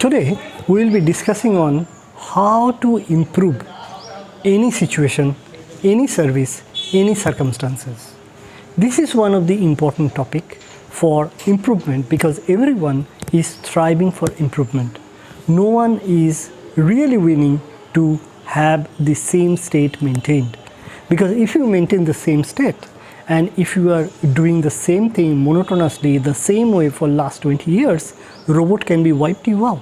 Today we will be discussing on how to improve any situation, any service, any circumstances. This is one of the important topic for improvement because everyone is striving for improvement. No one is really willing to have the same state maintained, because if you maintain the same state and if you are doing the same thing monotonously the same way for last 20 years, robot can be wiped you out.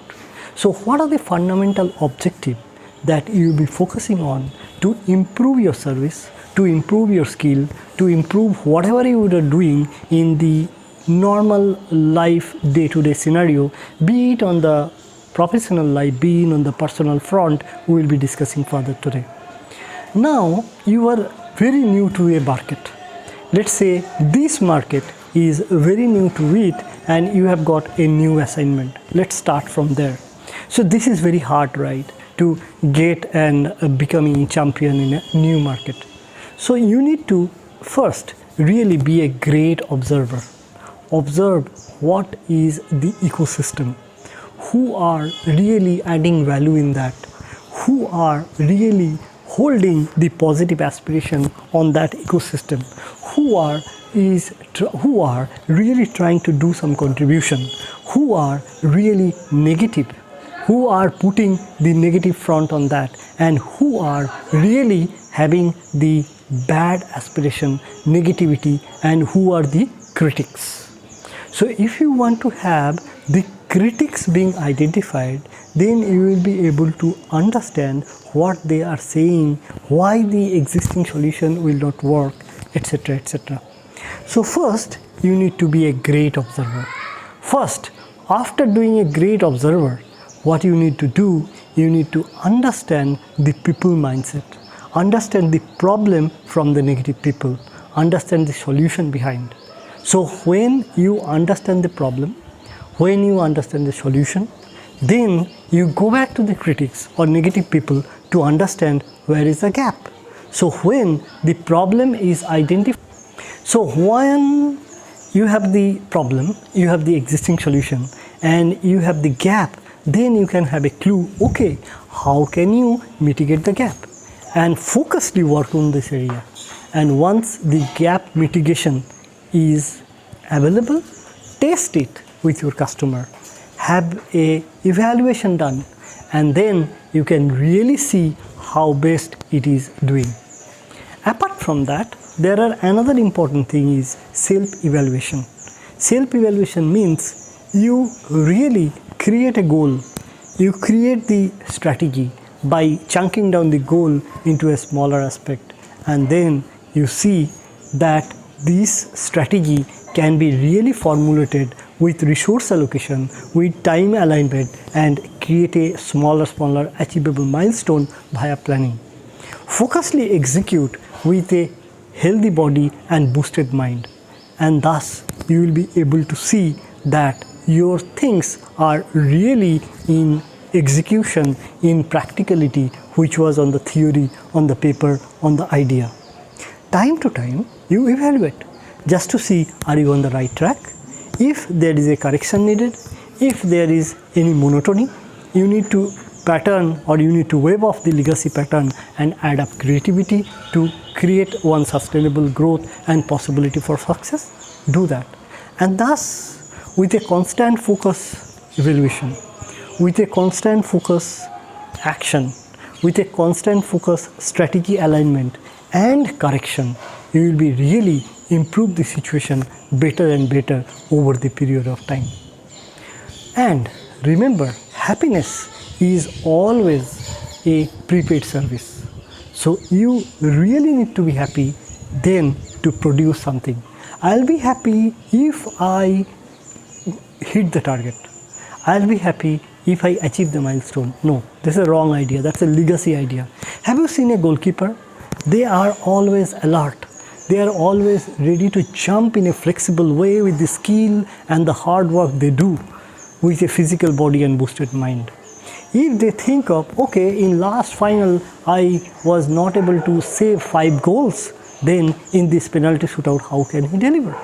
So what are the fundamental objectives that you will be focusing on to improve your service, to improve your skill, to improve whatever you are doing in the normal life day-to-day scenario, be it on the professional life, be it on the personal front, we will be discussing further today. Now you are very new to a market. Let's say this market is very new to it and you have got a new assignment. Let's start from there. So this is very hard, right, to get and becoming champion in a new market. So you need to first really be a great observer. Observe what is the ecosystem, who are really adding value in that, who are really holding the positive aspiration on that ecosystem, who are really trying to do some contribution, who are really negative, who are putting the negative front on that, and who are really having the bad aspiration, negativity, and who are the critics. So if you want to have the critics being identified, then you will be able to understand what they are saying, why the existing solution will not work, etc., etc. So first you need to be a great observer. First, after doing a great observer, what you need to do, you need to understand the people mindset, understand the problem from the negative people, understand the solution behind. So when you understand the problem, when you understand the solution, then you go back to the critics or negative people to understand where is the gap. So when the problem is identified, so when you have the problem, you have the existing solution and you have the gap, then you can have a clue, okay, how can you mitigate the gap, and focusedly work on this area. And once the gap mitigation is available, test it with your customer, have a evaluation done, and then you can really see how best it is doing. Apart from that, there are another important thing is self-evaluation. Self-evaluation means you really create a goal, you create the strategy by chunking down the goal into a smaller aspect, and then you see that this strategy can be really formulated with resource allocation, with time alignment, and create a smaller achievable milestone via planning. Focusedly execute with a healthy body and boosted mind, and thus you will be able to see that your things are really in execution, in practicality, which was on the theory, on the paper, on the idea. Time to time you evaluate just to see, are you on the right track? If there is a correction needed, if there is any monotony, you need to pattern or you need to wave off the legacy pattern and add up creativity to create one sustainable growth and possibility for success. Do that. And thus, with a constant focus evaluation, with a constant focus action, with a constant focus strategy alignment and correction, you will be really improve the situation better and better over the period of time. And remember, happiness is always a prepaid service. So you really need to be happy then to produce something. I'll be happy if I hit the target. I'll be happy if I achieve the milestone. No, this is a wrong idea. That's a legacy idea. Have you seen a goalkeeper? They are always alert. They are always ready to jump in a flexible way with the skill and the hard work they do with a physical body and boosted mind. If they think of, okay, in last final I was not able to save 5 goals, then in this penalty shootout, how can he deliver?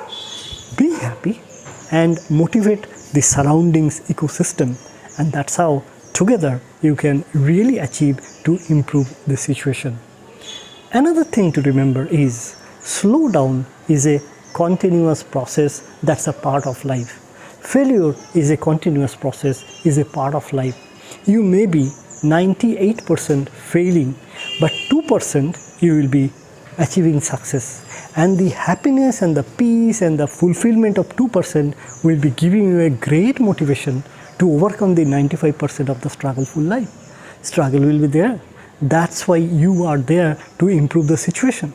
Be happy and motivate the surroundings ecosystem and that's how together you can really achieve to improve the situation. Another thing to remember is slow down is a continuous process that's a part of life. Failure is a continuous process, is a part of life. You may be 98% failing, but 2% you will be achieving success. And the happiness and the peace and the fulfillment of 2% will be giving you a great motivation to overcome the 95% of the struggleful life. Struggle will be there. That's why you are there to improve the situation.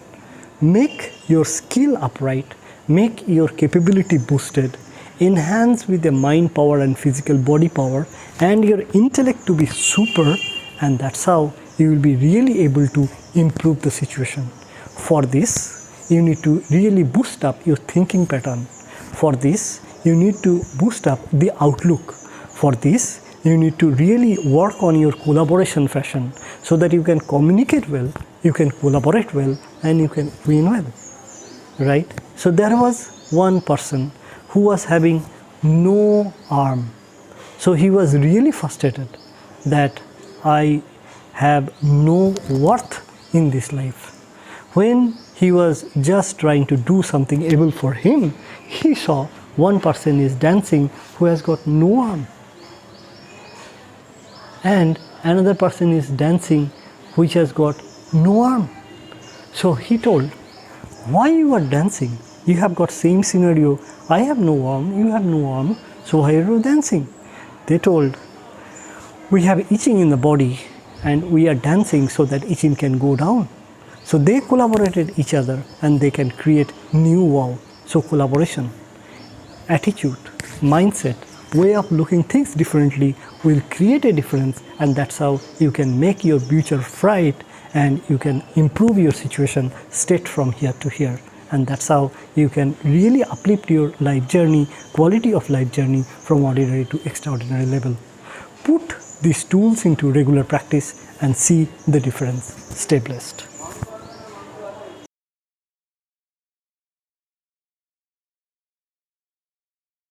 Make your skill upright, make your capability boosted, enhance with the mind power and physical body power, and your intellect to be super, and that's how you will be really able to improve the situation. For this, you need to really boost up your thinking pattern. For this, you need to boost up the outlook. For this, you need to really work on your collaboration fashion so that you can communicate well, you can collaborate well, and you can win well, right? So there was one person who was having no arm. So he was really frustrated that I have no worth in this life. When he was just trying to do something able for him, he saw one person is dancing who has got no arm, and another person is dancing which has got no arm. So he told, why you are dancing? You have got same scenario. I have no arm, you have no arm, so why are you dancing? They told, we have itching in the body and we are dancing so that itching can go down. So they collaborated each other and they can create new wow. So collaboration, attitude, mindset, way of looking things differently will create a difference, and that's how you can make your future bright and you can improve your situation straight from here to here. And that's how you can really uplift your life journey, quality of life journey from ordinary to extraordinary level. Put these tools into regular practice and see the difference. Stay blessed.